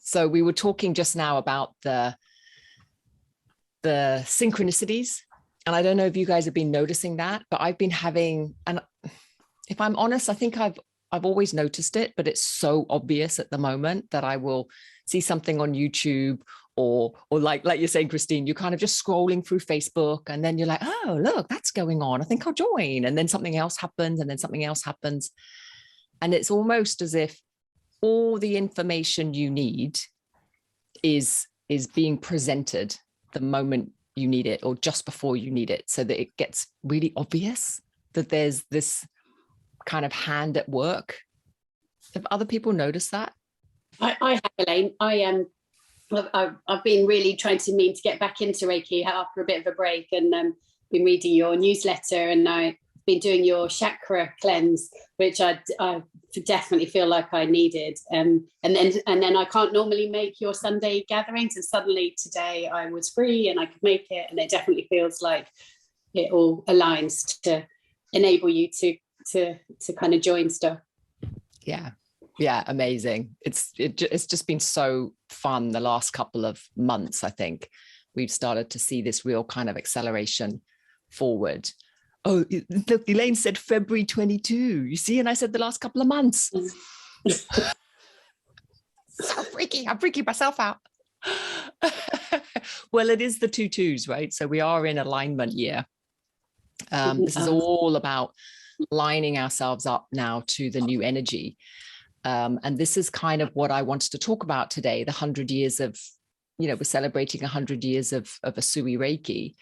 So we were talking just now about the synchronicities. And I don't know if you guys have been noticing that, but I've been having, and if I'm honest, I think I've always noticed it, but it's so obvious at the moment that I will see something on YouTube or like you're saying, Christine, you're kind of just scrolling through Facebook and then you're like, oh, look, that's going on. I think I'll join. And then something else happens and then something else happens. And it's almost as if all the information you need is being presented the moment you need it or just before you need it, so that it gets really obvious that there's this kind of hand at work. Have other people noticed that? I have, Elaine. I've been really trying to get back into Reiki after a bit of a break, and been reading your newsletter, and I've been doing your chakra cleanse, which I definitely feel like I needed. And then I can't normally make your Sunday gatherings, and suddenly today I was free and I could make it, and it definitely feels like it all aligns to enable you to kind of join stuff. Yeah, amazing. It's just been so fun the last couple of months. I think we've started to see this real kind of acceleration forward. Oh, look, Elaine said February 22. You see, and I said the last couple of months. So freaky. I'm freaking myself out. Well, it is the 2/2s, right? So we are in alignment year. This is all about lining ourselves up now to the new energy. And this is kind of what I wanted to talk about today, the 100 years of, we're celebrating 100 years of Usui Reiki.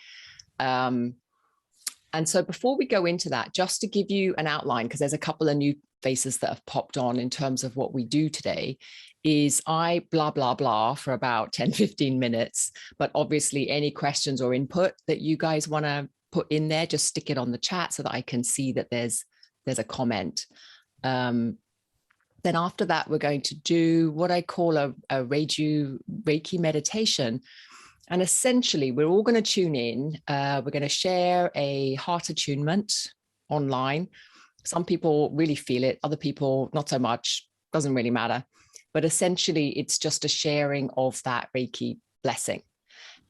And so before we go into that, just to give you an outline, because there's a couple of new faces that have popped on in terms of what we do today, is I blah, blah, blah for about 10, 15 minutes. But obviously any questions or input that you guys want to put in there, just stick it on the chat so that I can see that there's a comment. Then after that, we're going to do what I call a Reiju Reiki meditation. And essentially, we're all going to tune in. We're going to share a heart attunement online. Some people really feel it. Other people, not so much. Doesn't really matter. But essentially, it's just a sharing of that Reiki blessing.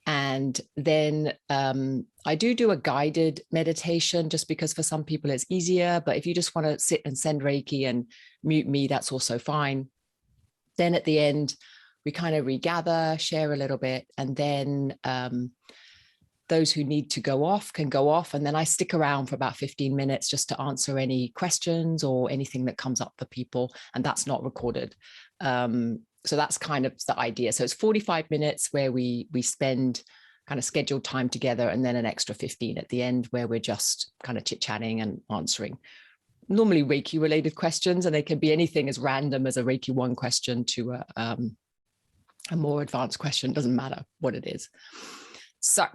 And then I do a guided meditation just because for some people it's easier. But if you just want to sit and send Reiki and mute me, that's also fine. Then at the end, we kind of regather, share a little bit, and then those who need to go off can go off. And then I stick around for about 15 minutes just to answer any questions or anything that comes up for people. And that's not recorded. So that's kind of the idea. So it's 45 minutes where we spend kind of scheduled time together, and then an extra 15 at the end where we're just kind of chit-chatting and answering normally Reiki related questions. And they can be anything as random as a Reiki 1 question to a more advanced question. Doesn't matter what it is. So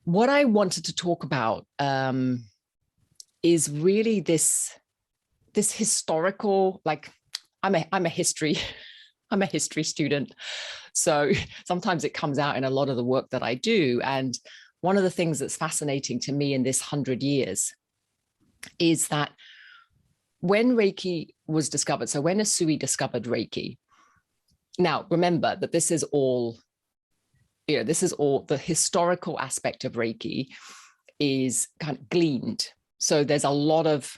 what I wanted to talk about is really this historical, like I'm a history student. So sometimes it comes out in a lot of the work that I do. And one of the things that's fascinating to me in this 100 years is that when Reiki was discovered, so when Usui discovered Reiki, now remember that this is all the historical aspect of Reiki is kind of gleaned. So there's a lot of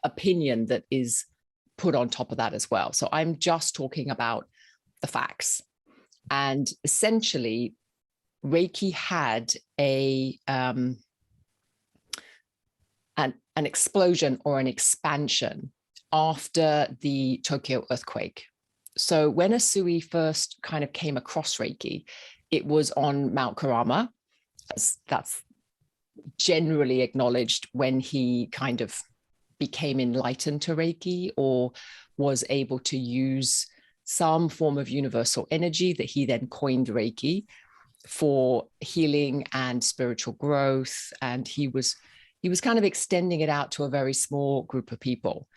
opinion that is put on top of that as well. So I'm just talking about the facts. And essentially, Reiki had an explosion or an expansion after the Tokyo earthquake. So when Usui first kind of came across Reiki, it was on Mount Karama. That's generally acknowledged when he kind of became enlightened to Reiki or was able to use some form of universal energy that he then coined Reiki for healing and spiritual growth. And he was kind of extending it out to a very small group of people.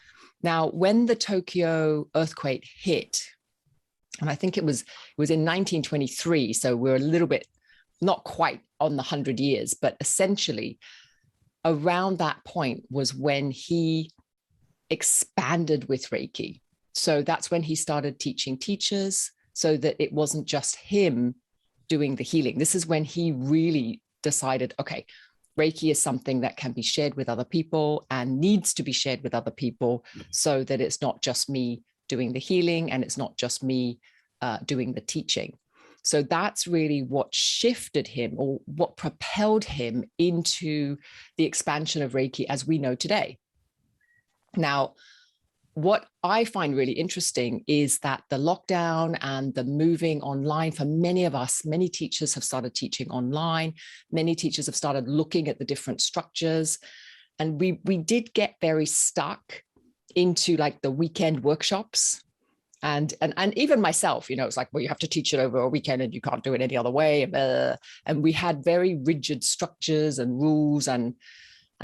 Now, when the Tokyo earthquake hit, and I think it was in 1923, so we're a little bit, not quite on the 100 years, but essentially around that point was when he expanded with Reiki. So that's when he started teaching teachers, so that it wasn't just him doing the healing. This is when he really decided, okay, Reiki is something that can be shared with other people and needs to be shared with other people, so that it's not just me doing the healing and it's not just me doing the teaching. So that's really what shifted him, or what propelled him into the expansion of Reiki as we know today. Now, what I find really interesting is that the lockdown and the moving online, for many of us, many teachers have started teaching online. Many teachers have started looking at the different structures. And we did get very stuck into like the weekend workshops. And even myself, it's like, well, you have to teach it over a weekend and you can't do it any other way. And we had very rigid structures and rules and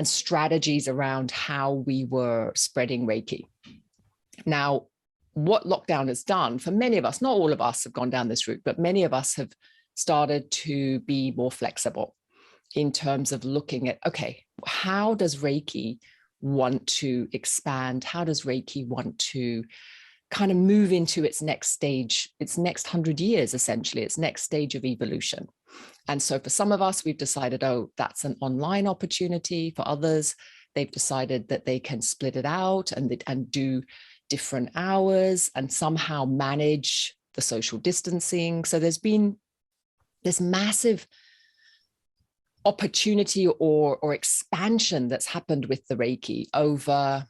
strategies around how we were spreading Reiki. Now, what lockdown has done for many of us, not all of us have gone down this route, but many of us have started to be more flexible in terms of looking at, okay, how does Reiki want to expand? How does Reiki want to kind of move into its next stage, its next 100 years, essentially, its next stage of evolution? And so for some of us, we've decided, oh, that's an online opportunity. For others, they've decided that they can split it out and do different hours and somehow manage the social distancing. So there's been this massive opportunity or expansion that's happened with the Reiki over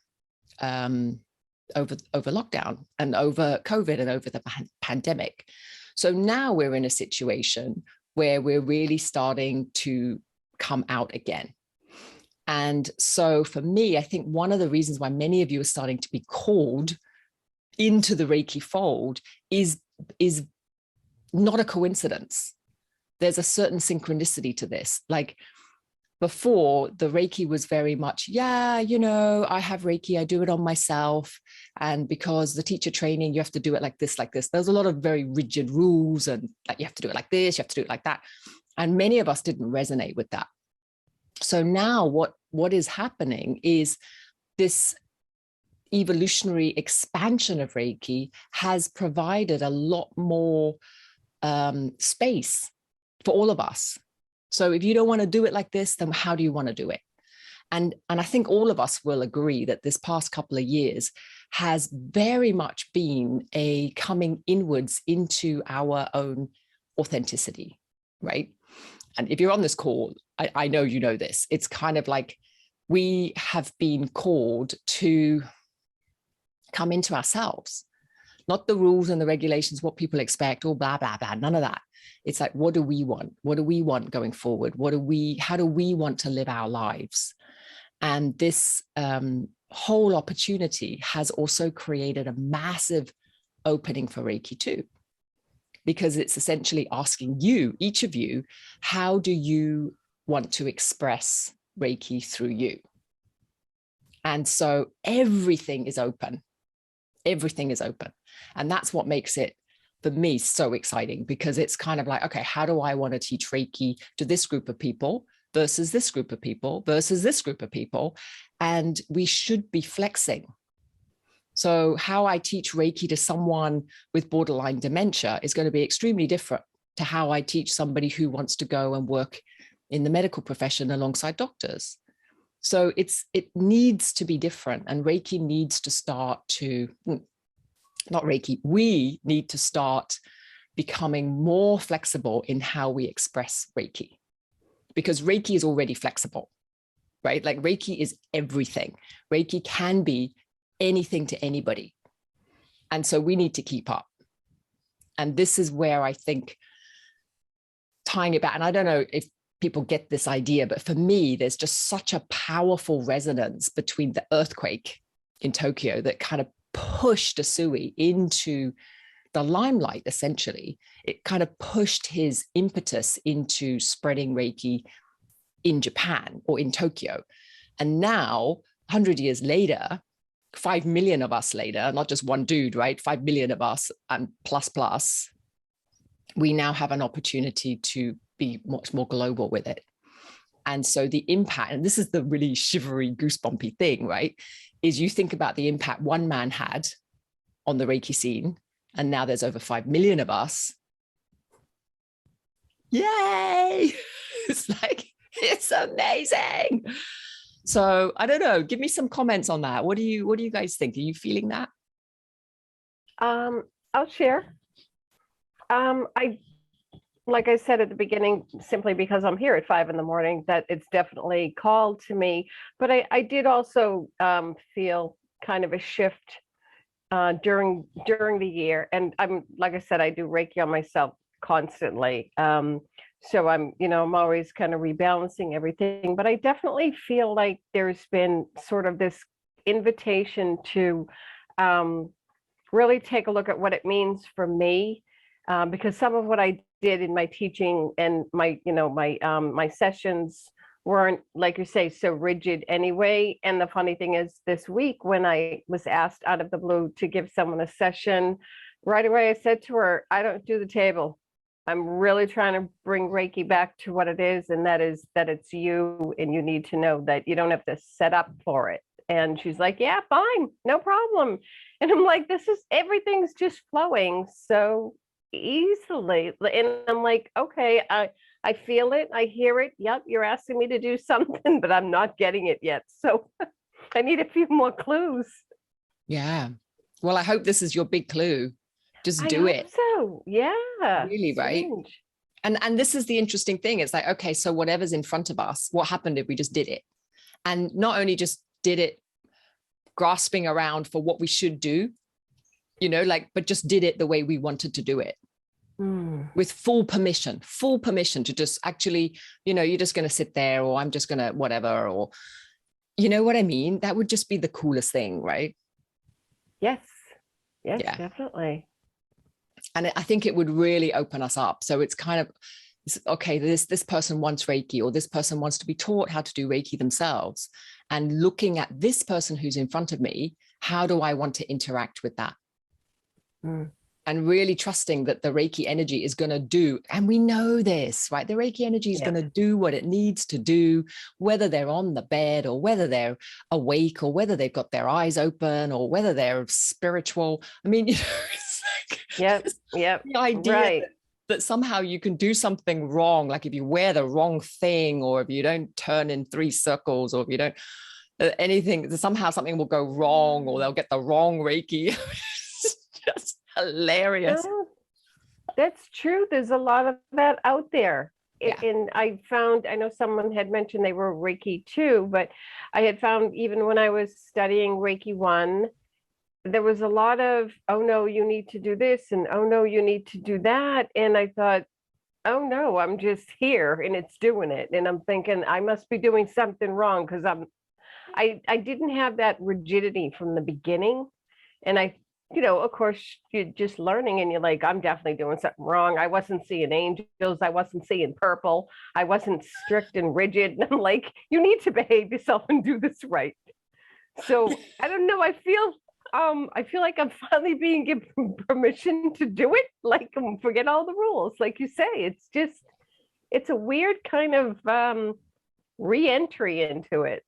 lockdown and over COVID and over the pandemic. So now we're in a situation where we're really starting to come out again. And so for me, I think one of the reasons why many of you are starting to be called into the Reiki fold is not a coincidence. There's a certain synchronicity to this. Like before, the Reiki was very much, I have Reiki, I do it on myself. And because the teacher training, you have to do it like this, like this. There's a lot of very rigid rules and like, you have to do it like this, you have to do it like that. And many of us didn't resonate with that. So now what is happening is this evolutionary expansion of Reiki has provided a lot more space for all of us. So if you don't want to do it like this, then how do you want to do it? And I think all of us will agree that this past couple of years has very much been a coming inwards into our own authenticity, right? And if you're on this call, I know you know this. It's kind of like we have been called to come into ourselves, not the rules and the regulations, what people expect, or blah, blah, blah, none of that. It's like, what do we want? What do we want going forward? How do we want to live our lives? And this whole opportunity has also created a massive opening for Reiki too, because it's essentially asking you, each of you, how do you want to express Reiki through you? And so everything is open. Everything is open. And that's what makes it, for me, so exciting, because it's kind of like, okay, how do I want to teach Reiki to this group of people versus this group of people versus this group of people? And we should be flexing. So how I teach Reiki to someone with borderline dementia is going to be extremely different to how I teach somebody who wants to go and work in the medical profession alongside doctors. So it needs to be different, and Reiki needs to start to, not Reiki, we need to start becoming more flexible in how we express Reiki, because Reiki is already flexible, right? Like Reiki is everything. Reiki can be anything to anybody. And so we need to keep up. And this is where I think tying it back, and I don't know if people get this idea, but for me, there's just such a powerful resonance between the earthquake in Tokyo that kind of pushed Usui into the limelight, essentially. It kind of pushed his impetus into spreading Reiki in Japan or in Tokyo. And now, 100 years later, 5 million of us later, not just one dude, right? 5 million of us and plus, we now have an opportunity to be much more global with it. And so the impact, and this is the really shivery, goosebumpy thing, right? Is you think about the impact one man had on the Reiki scene, and now there's over 5 million of us. Yay! It's like, it's amazing. So I don't know, give me some comments on that. What do you guys think? Are you feeling that? I'll share. Like I said at the beginning, simply because I'm here at 5 a.m, that it's definitely called to me. But I did also feel kind of a shift during the year. And like I said, I do Reiki on myself constantly. So I'm always kind of rebalancing everything. But I definitely feel like there's been sort of this invitation to really take a look at what it means for me. Because some of what I did in my teaching and my sessions weren't, like you say, so rigid anyway. And the funny thing is, this week when I was asked out of the blue to give someone a session, right away I said to her, I don't do the table. I'm really trying to bring Reiki back to what it is, and that is that it's you, and you need to know that you don't have to set up for it. And she's like, yeah, fine, no problem. And I'm like, everything's just flowing so easily. And I'm like, okay, I feel it, I hear it. Yep, you're asking me to do something, but I'm not getting it yet. So I need a few more clues. Yeah. Well, I hope this is your big clue. Just do it. So yeah. Really, right? Strange. And this is the interesting thing. It's like, okay, so whatever's in front of us, what happened if we just did it? And not only just did it grasping around for what we should do, but just did it the way we wanted to do it. With full permission to just actually, you're just going to sit there, or I'm just going to whatever, or you know what I mean? That would just be the coolest thing, right? Yes, Yeah. Definitely. And I think it would really open us up. So it's kind of, okay, this person wants Reiki, or this person wants to be taught how to do Reiki themselves. And looking at this person who's in front of me, how do I want to interact with that? And really trusting that the Reiki energy is going to do, and we know this, right? The Reiki energy is going to do what it needs to do, whether they're on the bed, or whether they're awake, or whether they've got their eyes open, or whether they're spiritual. I mean, it's like, the idea that somehow you can do something wrong, like if you wear the wrong thing, or if you don't turn in 3 circles, or if you don't anything, somehow something will go wrong, or they'll get the wrong Reiki. It's just hilarious. No, that's true. There's a lot of that out there. And I know someone had mentioned they were Reiki 2, but I had found even when I was studying Reiki 1, there was a lot of, oh no, you need to do this, and oh no, you need to do that. And I thought, oh no, I'm just here and it's doing it. And I'm thinking I must be doing something wrong, because I didn't have that rigidity from the beginning. And of course, you're just learning, and you're like, I'm definitely doing something wrong. I wasn't seeing angels. I wasn't seeing purple. I wasn't strict and rigid. And I'm like, you need to behave yourself and do this right. So I don't know. I feel like I'm finally being given permission to do it. Like, forget all the rules. Like you say, it's a weird kind of re-entry into it.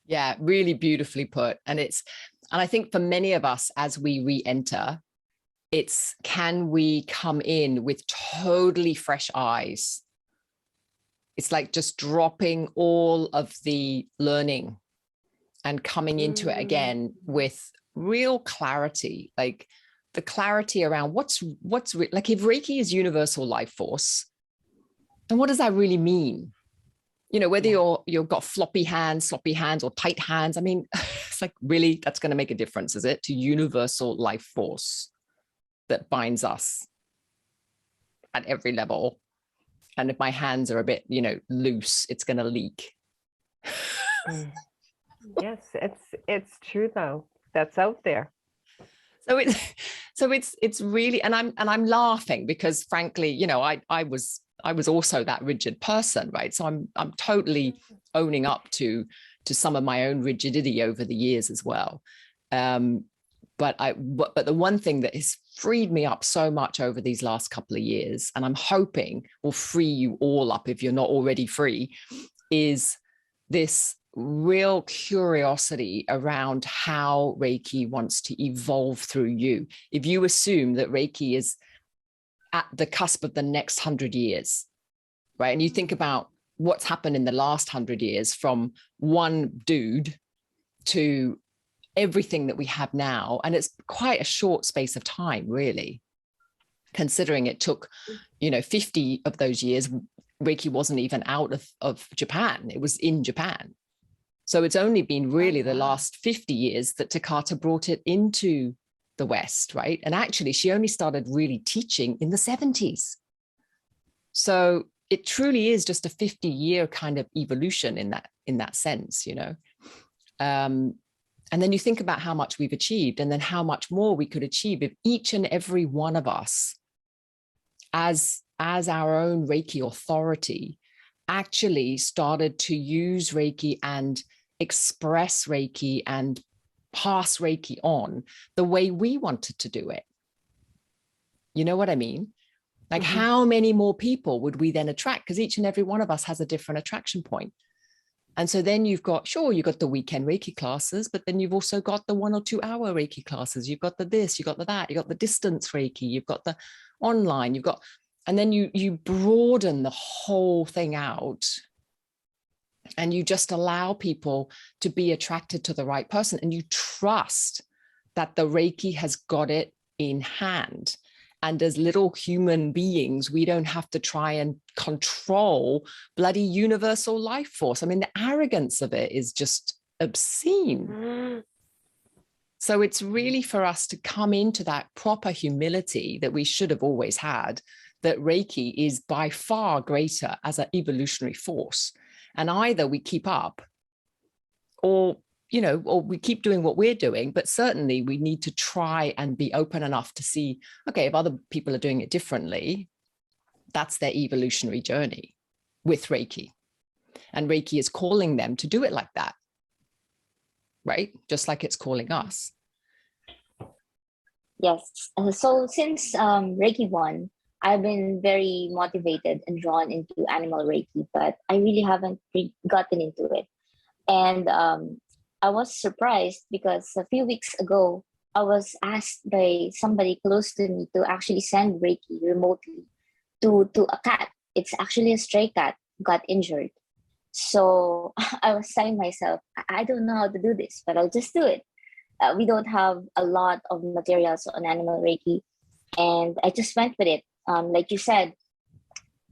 Yeah, really beautifully put. And I think for many of us, as we re-enter, can we come in with totally fresh eyes? It's like just dropping all of the learning and coming into it again with real clarity, like the clarity around what's like, if Reiki is universal life force, then what does that really mean? Whether you've got floppy hands, or tight hands. I mean, it's like, really, that's going to make a difference, is it? To universal life force that binds us at every level. And if my hands are a bit, loose, it's going to leak. Yes, it's true though. That's out there. So it's really, and I'm laughing because frankly, I was also that rigid person, right? So I'm totally owning up to some of my own rigidity over the years as well. But the one thing that has freed me up so much over these last couple of years, and I'm hoping will free you all up if you're not already free, is this real curiosity around how Reiki wants to evolve through you. If you assume that Reiki is at the cusp of the next 100 years, right? And you think about what's happened in the last 100 years, from one dude to everything that we have now. And it's quite a short space of time, really, considering it took, 50 of those years, Reiki wasn't even out of Japan. It was in Japan. So it's only been really the last 50 years that Takata brought it into the West, right? And actually, she only started really teaching in the 70s. So it truly is just a 50-year kind of evolution in that sense, And then you think about how much we've achieved, and then how much more we could achieve if each and every one of us, as our own Reiki authority, actually started to use Reiki and express Reiki and pass Reiki on the way we wanted to do it. You know what I mean? Like, how many more people would we then attract? Because each and every one of us has a different attraction point. And so then you've got the weekend Reiki classes, but then you've also got the 1 or 2 hour Reiki classes. You've got the this, you've got the that, you've got the distance Reiki, you've got the online, and then you broaden the whole thing out, and you just allow people to be attracted to the right person. And you trust that the Reiki has got it in hand. And as little human beings, we don't have to try and control bloody universal life force. I mean, the arrogance of it is just obscene. So it's really for us to come into that proper humility that we should have always had, that Reiki is by far greater as an evolutionary force. And either we keep up, or we keep doing what we're doing, but certainly we need to try and be open enough to see, okay, if other people are doing it differently, that's their evolutionary journey with Reiki. And Reiki is calling them to do it like that, right? Just like it's calling us. Yes. So since Reiki 1, I've been very motivated and drawn into animal Reiki, but I really haven't gotten into it. And I was surprised because a few weeks ago, I was asked by somebody close to me to actually send Reiki remotely to a cat. It's actually a stray cat, got injured. So I was telling myself, I don't know how to do this, but I'll just do it. We don't have a lot of materials on animal Reiki, and I just went with it. Like you said,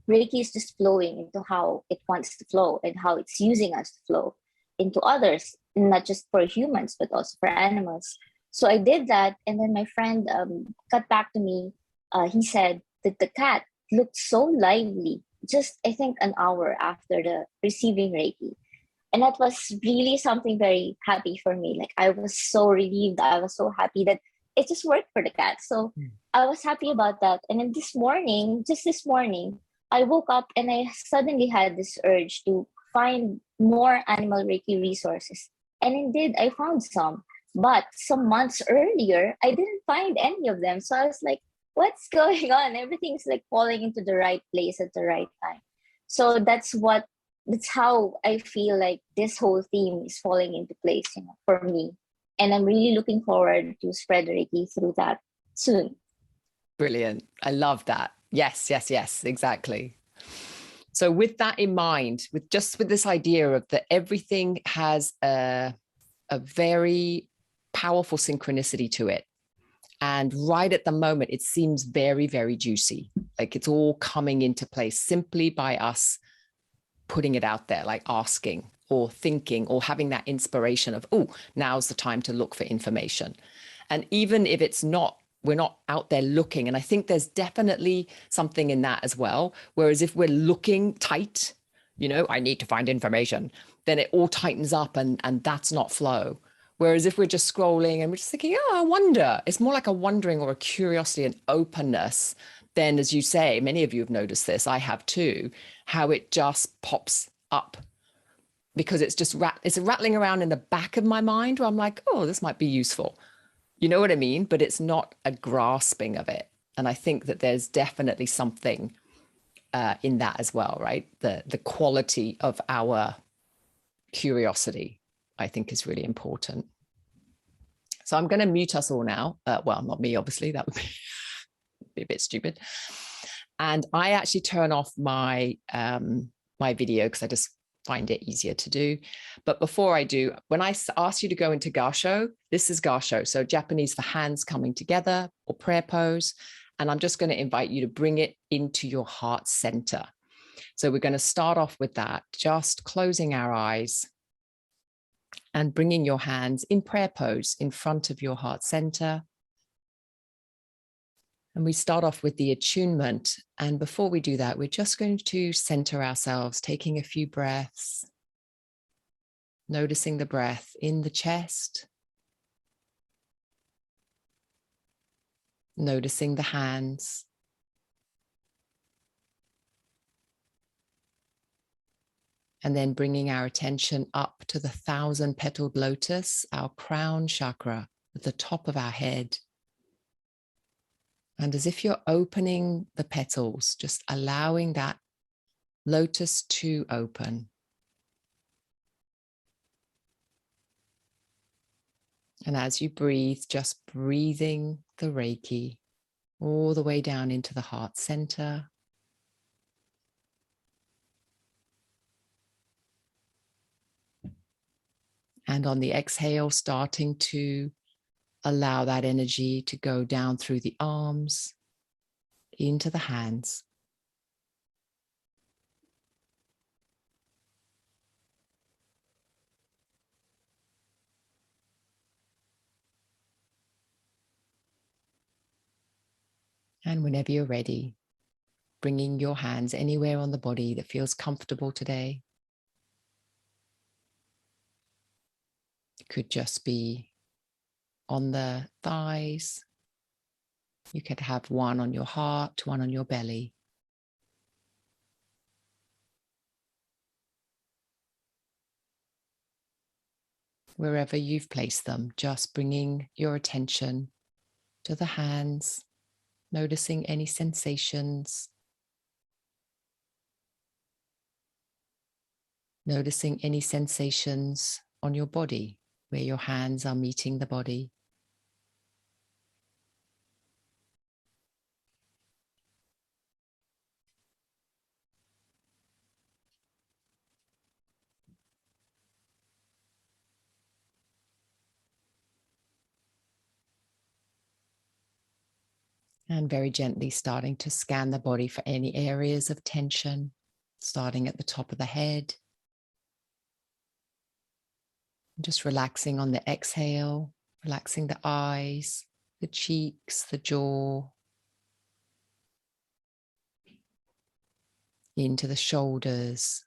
Reiki is just flowing into how it wants to flow and how it's using us to flow into others, not just for humans, but also for animals. So I did that. And then my friend got back to me. He said that the cat looked so lively, just I think an hour after the receiving Reiki. And that was really something very happy for me. Like, I was so relieved. I was so happy that it just worked for the cat. So I was happy about that. And then this morning, I woke up and I suddenly had this urge to find more animal Reiki resources. And indeed, I found some. But some months earlier, I didn't find any of them. So I was like, what's going on? Everything's like falling into the right place at the right time. So that's how I feel like this whole theme is falling into place, for me. And I'm really looking forward to spread Reiki through that soon. Brilliant. I love that. Yes, exactly. So with that in mind, with this idea of that everything has a very powerful synchronicity to it. And right at the moment, it seems very, very juicy. Like it's all coming into place simply by us putting it out there, like asking or thinking or having that inspiration of, oh, now's the time to look for information. And even if we're not out there looking. And I think there's definitely something in that as well. Whereas if we're looking tight, I need to find information, then it all tightens up and that's not flow. Whereas if we're just scrolling and we're just thinking, oh, I wonder, it's more like a wondering or a curiosity and openness. Then, as you say, many of you have noticed this, I have too, how it just pops up because it's just it's rattling around in the back of my mind where I'm like, oh, this might be useful. You know what I mean? But it's not a grasping of it. And I think that there's definitely something in that as well, right? The quality of our curiosity, I think, is really important. So I'm going to mute us all now. Well, not me, obviously, that would be a bit stupid. And I actually turn off my my video because I just find it easier to do. But before I do, when I ask you to go into Gasho, this is Gasho, so Japanese for hands coming together or prayer pose. And I'm just going to invite you to bring it into your heart center. So we're going to start off with that, just closing our eyes and bringing your hands in prayer pose in front of your heart center. And we start off with the attunement. And before we do that, we're just going to center ourselves, taking a few breaths, noticing the breath in the chest, noticing the hands, and then bringing our attention up to the 1,000-petaled lotus, our crown chakra at the top of our head. And as if you're opening the petals, just allowing that lotus to open. And as you breathe, just breathing the Reiki all the way down into the heart center. And on the exhale, starting to allow that energy to go down through the arms, into the hands. And whenever you're ready, bringing your hands anywhere on the body that feels comfortable today. It could just be on the thighs. You could have one on your heart, one on your belly. Wherever you've placed them, just bringing your attention to the hands, noticing any sensations, noticing any sensations on your body, where your hands are meeting the body. And very gently starting to scan the body for any areas of tension, starting at the top of the head. Just relaxing on the exhale, relaxing the eyes, the cheeks, the jaw, into the shoulders,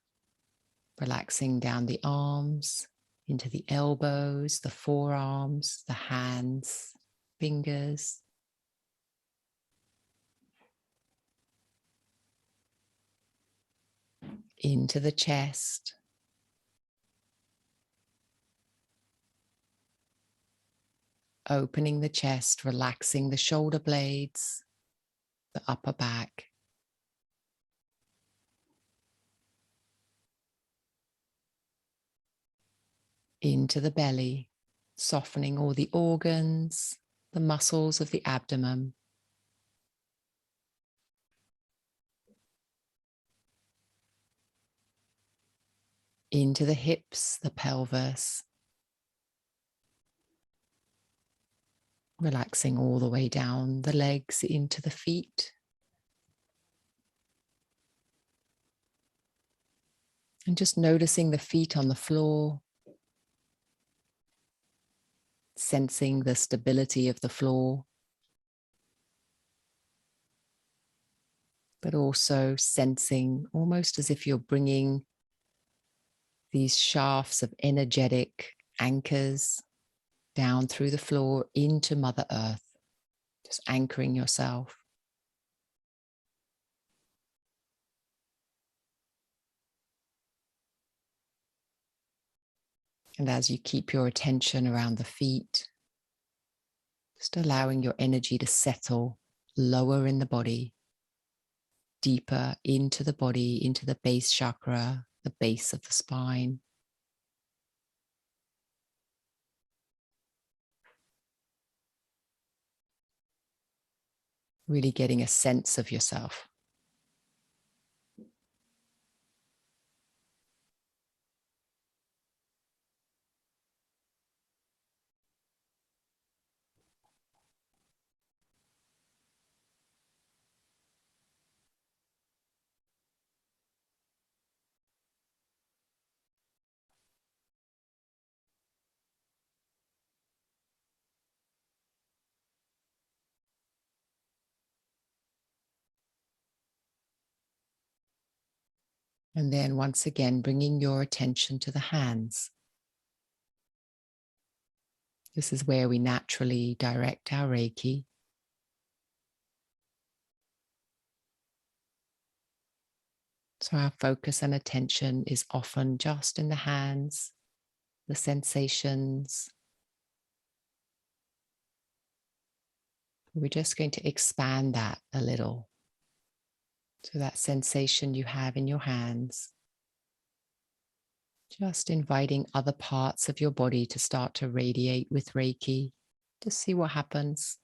relaxing down the arms, into the elbows, the forearms, the hands, fingers. Into the chest. Opening the chest, relaxing the shoulder blades, the upper back. Into the belly, softening all the organs, the muscles of the abdomen. Into the hips, the pelvis. Relaxing all the way down the legs into the feet. And just noticing the feet on the floor. Sensing the stability of the floor. But also sensing almost as if you're bringing these shafts of energetic anchors down through the floor into Mother Earth, just anchoring yourself. And as you keep your attention around the feet, just allowing your energy to settle lower in the body, deeper into the body, into the base chakra, the base of the spine. really getting a sense of yourself. And then once again, bringing your attention to the hands. This is where we naturally direct our Reiki. So our focus and attention is often just in the hands, the sensations. We're just going to expand that a little. So that sensation you have in your hands, just inviting other parts of your body to start to radiate with Reiki. Just see what happens.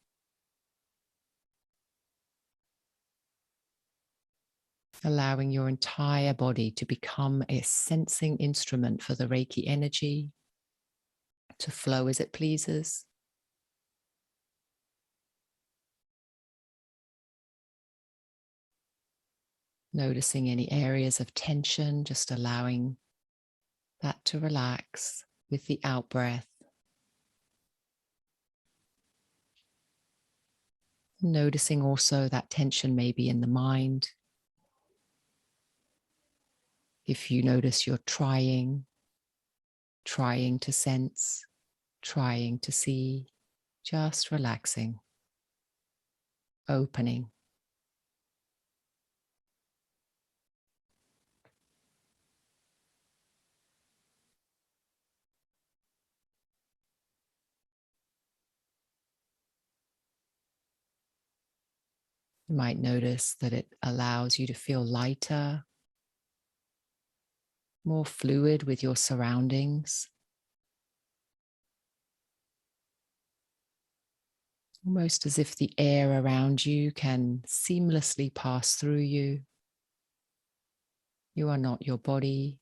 Allowing your entire body to become a sensing instrument for the Reiki energy to flow as it pleases. Noticing any areas of tension, just allowing that to relax with the out breath. Noticing also that tension may be in the mind. If you notice you're trying to sense, trying to see, just relaxing, opening. You might notice that it allows you to feel lighter, more fluid with your surroundings. Almost as if the air around you can seamlessly pass through you. You are not your body.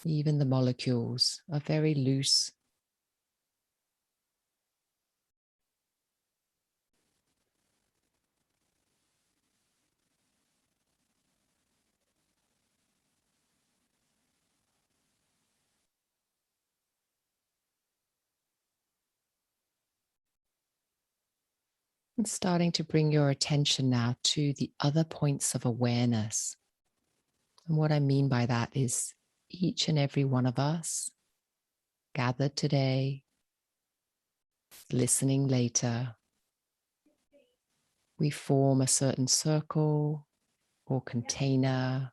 Even the molecules are very loose. And starting to bring your attention now to the other points of awareness. And what I mean by that is each and every one of us gathered today, listening later, we form a certain circle or container,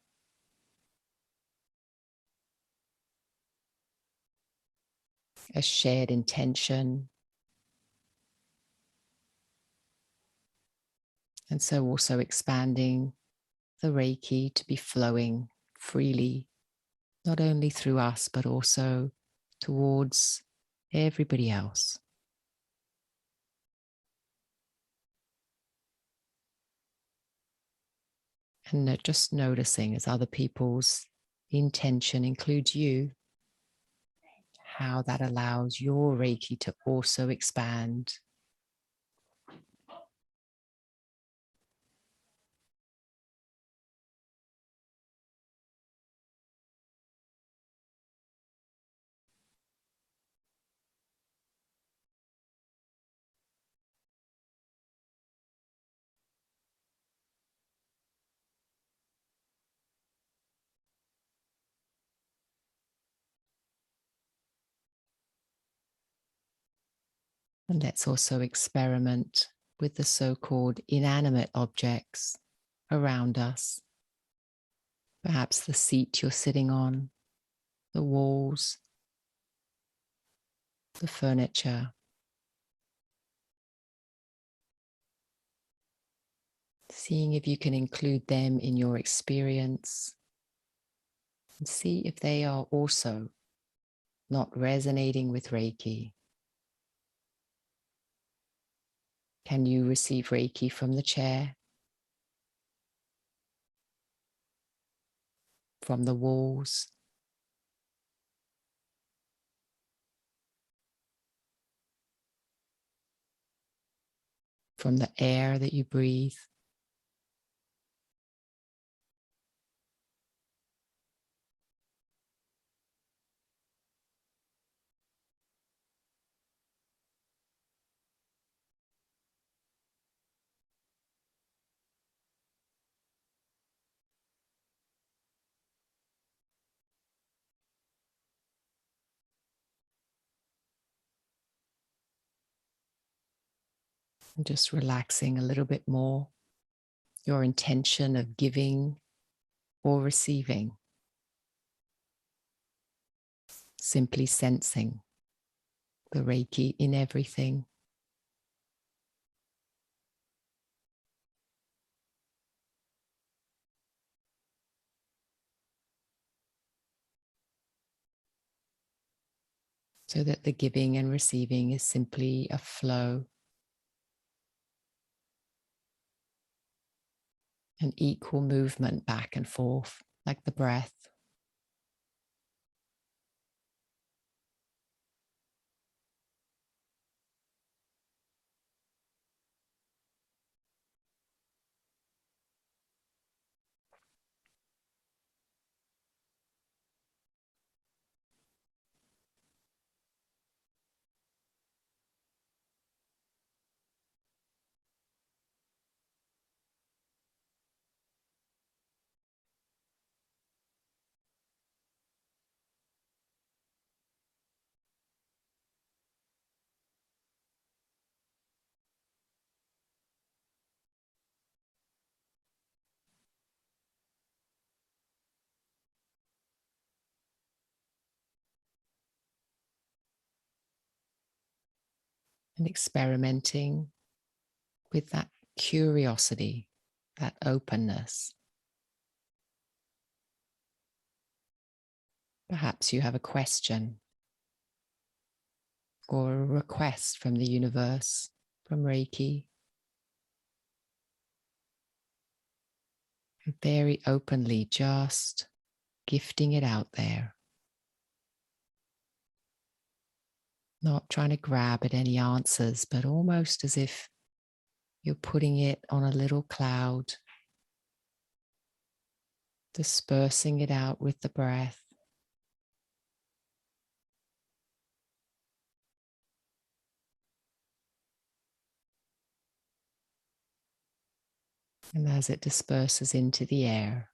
a shared intention. And so also expanding the Reiki to be flowing freely, not only through us, but also towards everybody else. And just noticing as other people's intention includes you, how that allows your Reiki to also expand. And let's also experiment with the so-called inanimate objects around us. Perhaps the seat you're sitting on, the walls, the furniture. Seeing if you can include them in your experience and see if they are also not resonating with Reiki. Can you receive Reiki from the chair, from the walls, from the air that you breathe? And just relaxing a little bit more your intention of giving or receiving. Simply sensing the Reiki in everything. So that the giving and receiving is simply a flow, an equal movement back and forth, like the breath. And experimenting with that curiosity, that openness. Perhaps you have a question or a request from the universe, from Reiki. And very openly just gifting it out there. Not trying to grab at any answers, but almost as if you're putting it on a little cloud, dispersing it out with the breath. And as it disperses into the air,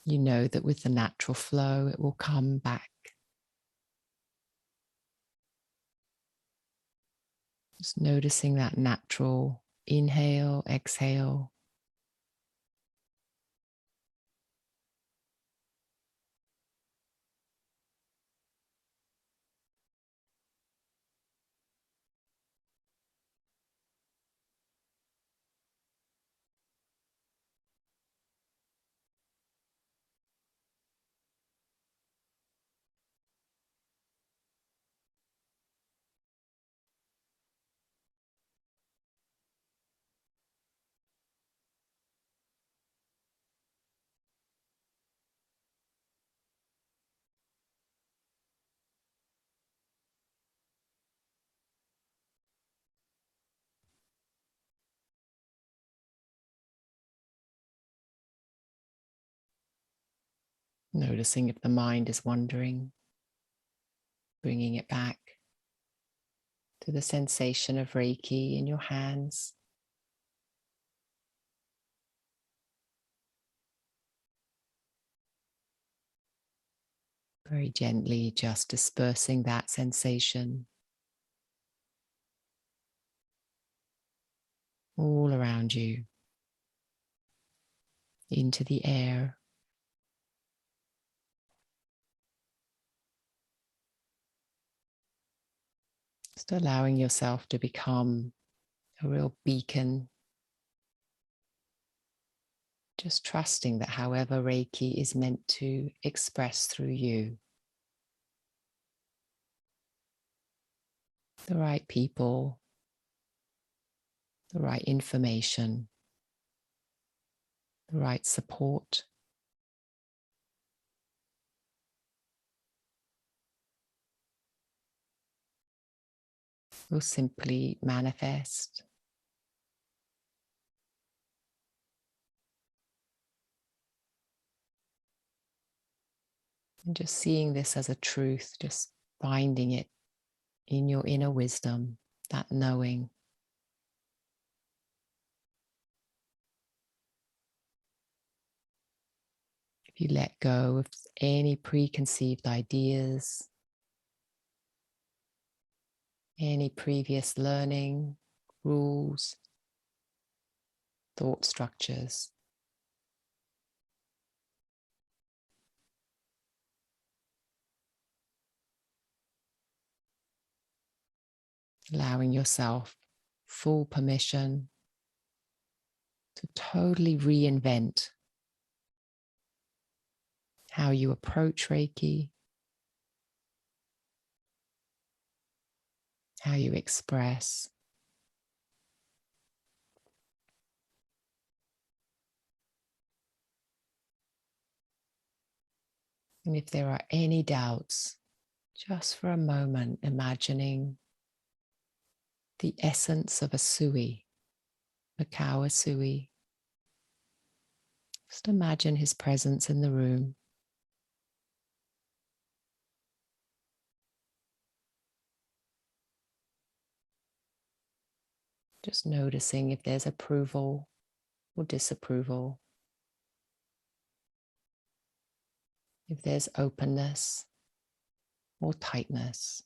you know that with the natural flow, it will come back. Just noticing that natural inhale, exhale. Noticing if the mind is wandering, bringing it back to the sensation of Reiki in your hands. Very gently just dispersing that sensation all around you, into the air. Just allowing yourself to become a real beacon. Just trusting that however Reiki is meant to express through you, the right people, the right information, the right support. Will simply manifest. And just seeing this as a truth, just finding it in your inner wisdom, that knowing. If you let go of any preconceived ideas, any previous learning, rules, thought structures, allowing yourself full permission to totally reinvent how you approach Reiki, how you express. And if there are any doubts, just for a moment, imagining the essence of Usui, the cow Usui. Just imagine his presence in the room. Just noticing if there's approval or disapproval, if there's openness or tightness.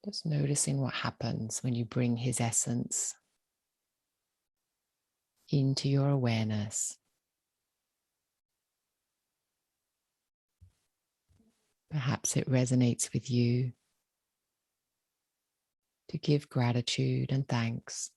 Just noticing what happens when you bring his essence into your awareness. Perhaps it resonates with you to give gratitude and thanks.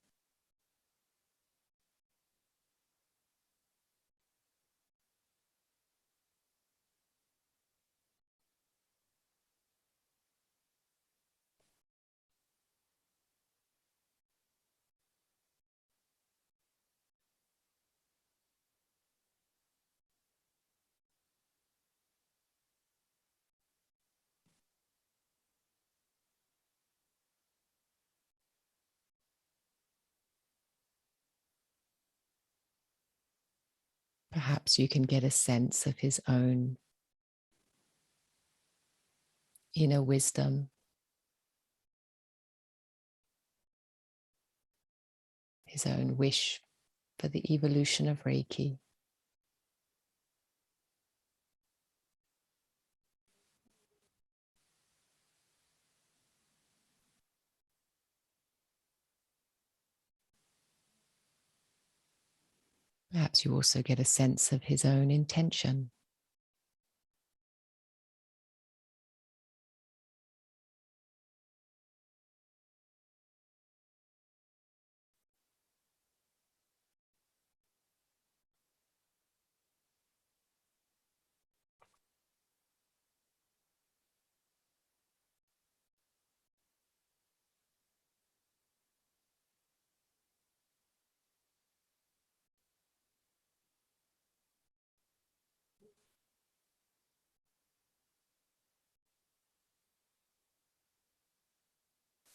Perhaps you can get a sense of his own inner wisdom, his own wish for the evolution of Reiki. Perhaps you also get a sense of his own intention.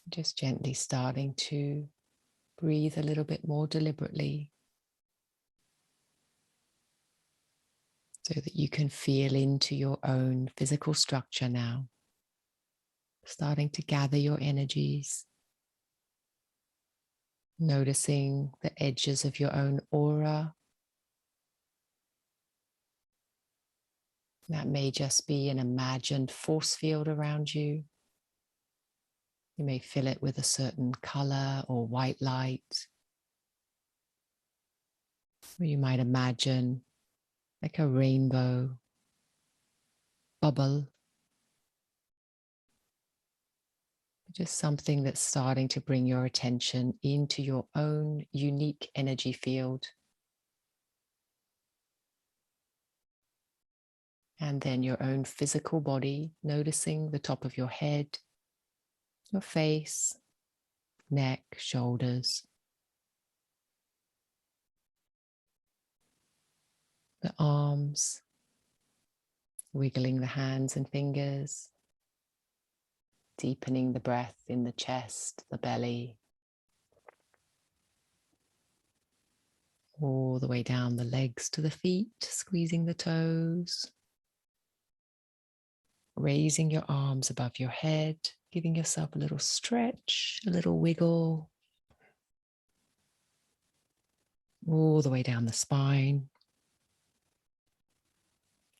Just gently starting to breathe a little bit more deliberately so that you can feel into your own physical structure now. Starting to gather your energies, noticing the edges of your own aura. That may just be an imagined force field around you. You may fill it with a certain color or white light. Or you might imagine like a rainbow bubble. Just something that's starting to bring your attention into your own unique energy field. And then your own physical body, noticing the top of your head, your face, neck, shoulders, the arms, wiggling the hands and fingers, deepening the breath in the chest, the belly, all the way down the legs to the feet, squeezing the toes, raising your arms above your head, giving yourself a little stretch, a little wiggle, all the way down the spine.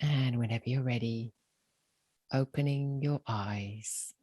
And whenever you're ready, opening your eyes.